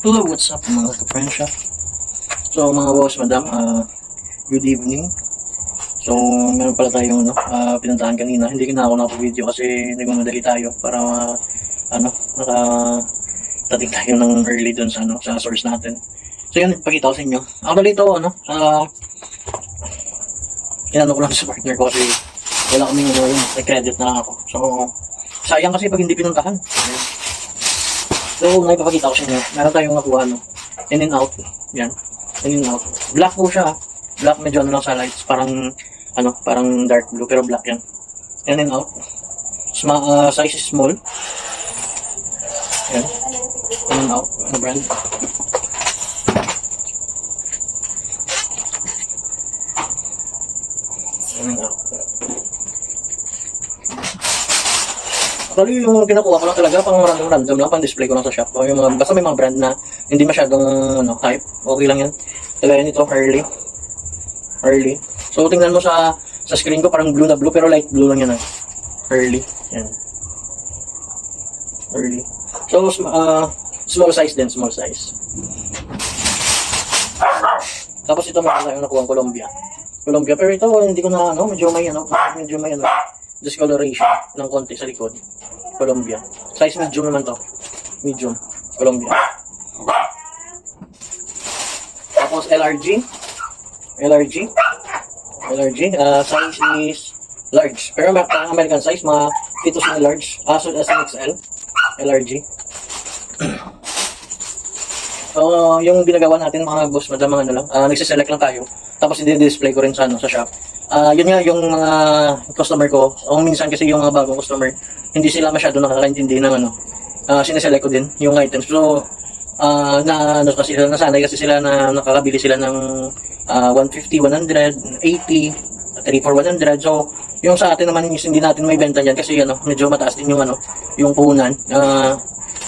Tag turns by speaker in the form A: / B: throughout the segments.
A: Hello, what's up mga ka-friends? So mga boss, madam, good evening. So meron pala tayong pinuntahan kanina. Hindi na ako nakapag-video kasi nagmamadali tayo para nakatating tayo ng early dun sa, sa source natin. So yun, ipakita ko sa inyo. Actually ito, inano ko lang sa partner ko kasi wala kaming may credit na ako. So sayang kasi pag hindi pinuntahan. So, naipapakita ko sa inyo. Meron tayong nakuha, in and out. Yan. In and out. Black po siya. Black medyo lang sa lights. Parang, parang dark blue. Pero black yan. In and out. Size is small. Yan. In and out. Ano brand? In and out. Actually, yung kinukuha ko lang talaga pang random lang, pang display ko lang sa shop. O yung basta may mga brand na hindi masyadong hype, okay lang yan. Kagaya nito, early. So tingnan mo sa screen ko, parang blue na blue, pero light blue lang yan. Early. Yan. Early. So, small size din, small size. Tapos ito meron tayong nakuha Colombia, pero ito hindi ko na, medyo may discoloration ng konti sa likod. Colombia. Size medium naman to. Medium. Colombia. Tapos LRG. Size is large. Pero American size, mga fito sa large. So as an XL. LRG. So, yung ginagawa natin mga boss, madam, nagsiselect lang tayo. Tapos i-display ko rin sa shop. Yun nga yung mga customer ko. O minsan kasi yung mga bagong customer, hindi sila masyado nakakaintindi ng sineselect ko din yung items. So, kasi nasanay kasi sila na nakakabili sila ng 150, 100, 80, 3 for 100. So, yung sa atin naman hindi natin may benta yan kasi medyo mataas din yung puhunan.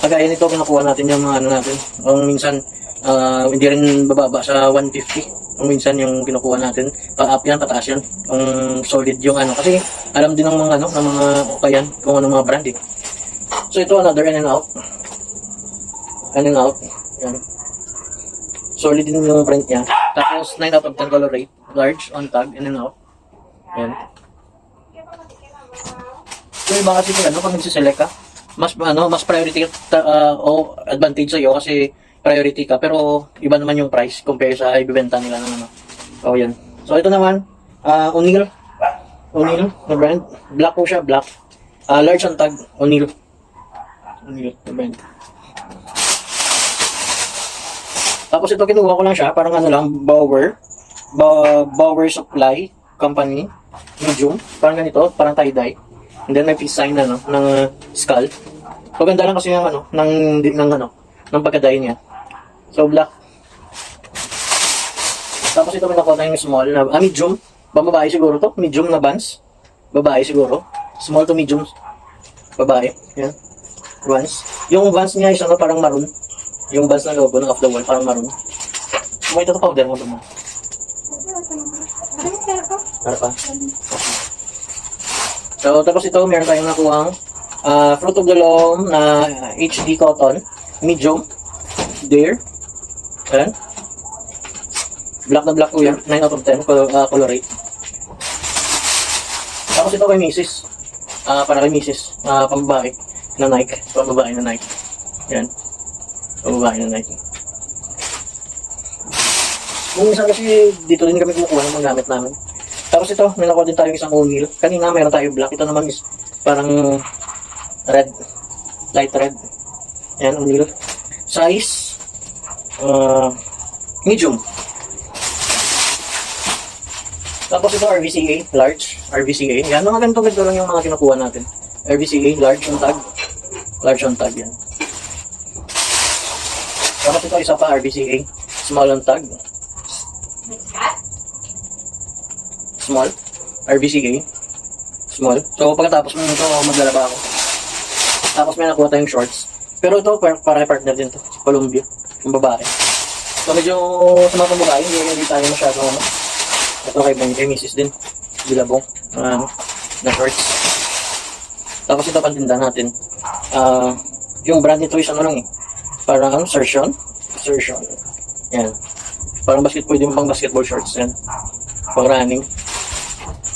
A: Kagaya nito, kinukuha natin yung mga natin. Kung minsan, hindi rin bababa sa 150. Kung minsan yung kinukuha natin, pa-up yan, pataas yan. Kung solid yung kasi alam din ng mga ng mga kayan, kung anong mga brand eh. So ito, another in and out. In and out. Yan. Solid din yung print niya. Tapos 9 out of 10 color rate. Large on tag, in and out. Yan. So iba kasi kung nagsiselect ka, mas priority o advantage sa'yo kasi priority ka, pero iba naman yung price compare sa ibibenta nila ng Oh, yan. So ito naman, O'Neill na brand. Black po siya, black. Large on tag, O'Neill na brand. Tapos ito kinuha ko lang siya, parang Bauer Supply Company, medium, parang ganito, parang tie-dye. And then may peace sign ng skull. So ganda lang kasi yung ng pagka-dye niya. So black. Tapos ito may nakuha tayong small na medium. Babae siguro to, medium na Vans. Babae siguro. Small to medium. Babae. Yan. Vans. Yung Vans niya is parang maroon. Yung Vans na logo ng off the wall parang maroon. May ito powder mo mo. Para pa. So tapos ito meron tayong nakuhang Fruit of the Loom na HD cotton, medium, there. Ayan. Black na black po yan, 9 out of 10 color rate. Tapos ito kay Mrs. Para kay Mrs. Pambabae na Nike. Pambabae na Nike. Ayan. Pambabae na Nike. Kung minsan kasi dito din kami kumukuha ng mga gamit namin. Tapos ito, may nakuha din tayo isang O'Neill. Kanina mayroon tayo black. Ito naman is parang red. Light red. Ayan, O'Neill. Size medium. Tapos ito RVCA, large. RVCA. Yan, mga ganito lang yung mga kinukuha natin. RVCA, large on tag. Large on tag yan. Tapos ito isa pa RVCA, small on tag. Small. RVCA. Small. So pagkatapos mo nito, maglalaba ako. Tapos may nakuha tayong shorts. Pero ito, para partner din to. Colombia. Yung babae. So medyo sa mga babae, hindi tayo masyado Ito kay Mrs. din. Bilabong. Na shorts. Tapos ito pantinda natin. Yung brand nito is lang eh. Parang Sersion. insertion. Yan. Parang pwede mo pang basketball shorts yan. Pang running.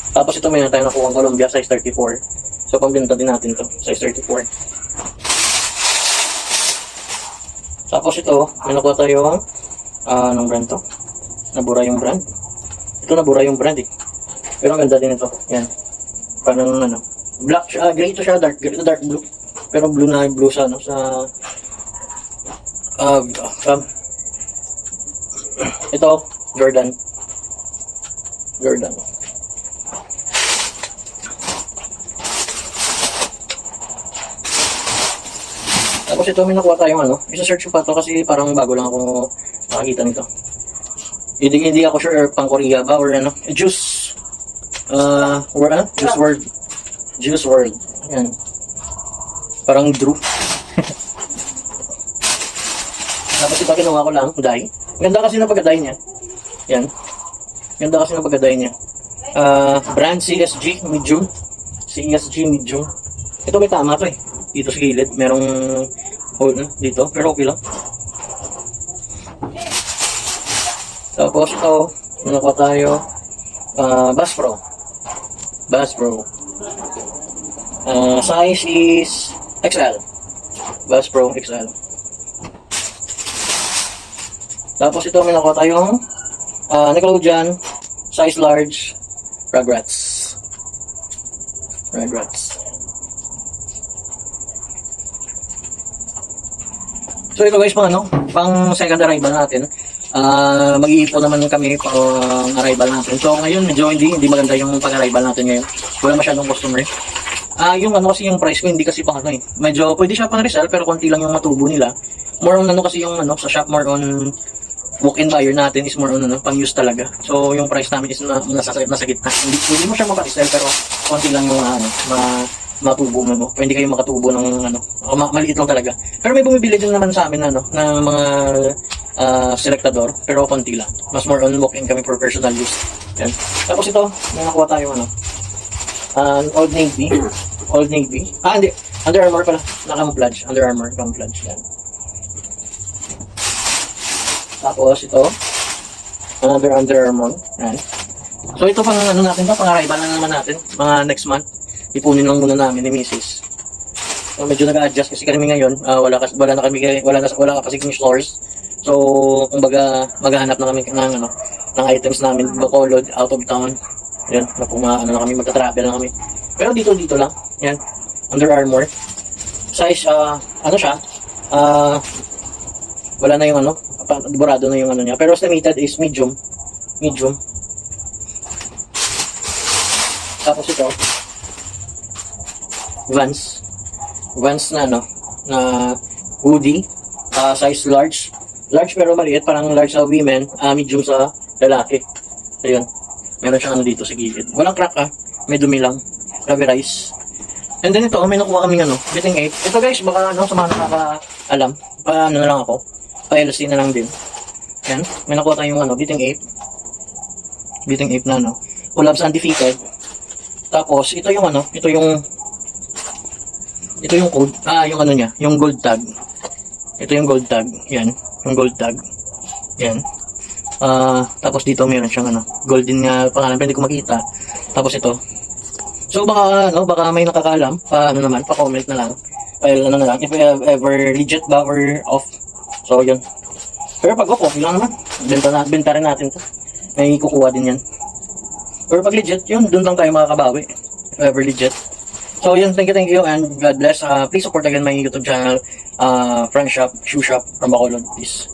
A: Tapos ito may tayo nakuha Columbia, size 34. So pambinta din natin to, size 34. Tapos ito, may nakuha tayo anong brand to? Nabura yung brand. Ito nabura yung brand eh. Pero ang ganda din ito. Yan. Parang ano. Black siya, gray ito siya, dark blue. Pero blue na blue sa ano, sa ito, Jordan. Tapos ito, may nakuha tayong ano. Isa-search ko pa to kasi parang bago lang ako nakakita nito. Hindi ako sure pang Korea ba or ano. Juice WRLD. Yan. Parang Drew. Tapos ito kinuha ko lang, dye. Ganda kasi ng pagka-dye niya. Yan. Ganda kasi ng pagka-dye niya. Brand CSG Medium. Ito may tama to eh. Dito sa gilid, merong hole dito, pero okay lang. Tapos ito, nakuha tayo, Bass Pro. Size is XL. Bass Pro XL. Tapos ito, may nakuha tayong Nickelodeon, size large, Rugrats. So ito guys, pang second arrival natin. Mag-iipon naman kami pang arrival natin. So ngayon medyo hindi maganda yung pag-arrival natin ngayon. Wala masyadong customer. Yung kasi yung price ko hindi kasi pang medyo pwede siya pang resell pero konti lang yung matubo nila. More on kasi yung sa shop, more on walk-in buyer natin is more on pang use talaga. So yung price namin is nasa gitna. Hindi mo siya mapa-resell pero konti lang yung matubo mo. Pwede kayo makatubo ng maliit lang talaga. Pero may bumibili din naman sa amin na mga selektador, pero konti lang. Mas more on walk-in kami for personal use. Yan. Tapos ito, may nakuha tayo Old Navy. Hindi. Under Armour pala. Naka-camouflage. Under Armour camouflage. Yan. Tapos ito, another Under Armour. Yan. So ito pang natin pa, pang-arrival na naman natin. Mga next month. Ipunin lang muna namin ni Mrs. So medyo nag-adjust kasi kami ngayon, wala kasi kami stores. So kumbaga maghahanap na kami ng items namin, Bacolod, out of town. Yan, na kami, magta-travel na kami. Pero dito lang. Yan, Under Armour. Size siya? Wala na yung burado na yung niya. Pero estimated is medium. Tapos ito, Vans na na hoodie, size large pero maliit, parang large sa women, medium sa lalaki. Ayun, meron siyang dito sa gilid, walang crack may dumi lang, rubberized. And then ito, may nakuha kami Beating 8. Ito guys, baka sa mga nakakaalam, na lang ako, pa-LC na lang din. Yan, may nakuha tayong Beating 8 na Collabs Undefeated. Tapos ito yung code, yung gold tag. Ito yung gold tag, yan, yung gold tag. Yan. Tapos dito meron siyang golden nga pangalan, pero hindi ko makita. Tapos ito. So baka may nakakaalam, pa-comment na lang. If we have ever legit ba or off. So yun. Pero pag off, lang naman. Benta rin natin to. May kukuha din yan. Pero pag legit, yun, dun lang tayo makakabawi. If ever legit. So yun, thank you and God bless. Please support again my YouTube channel, Friend Shop, Shoe Shop from Bacolod, please.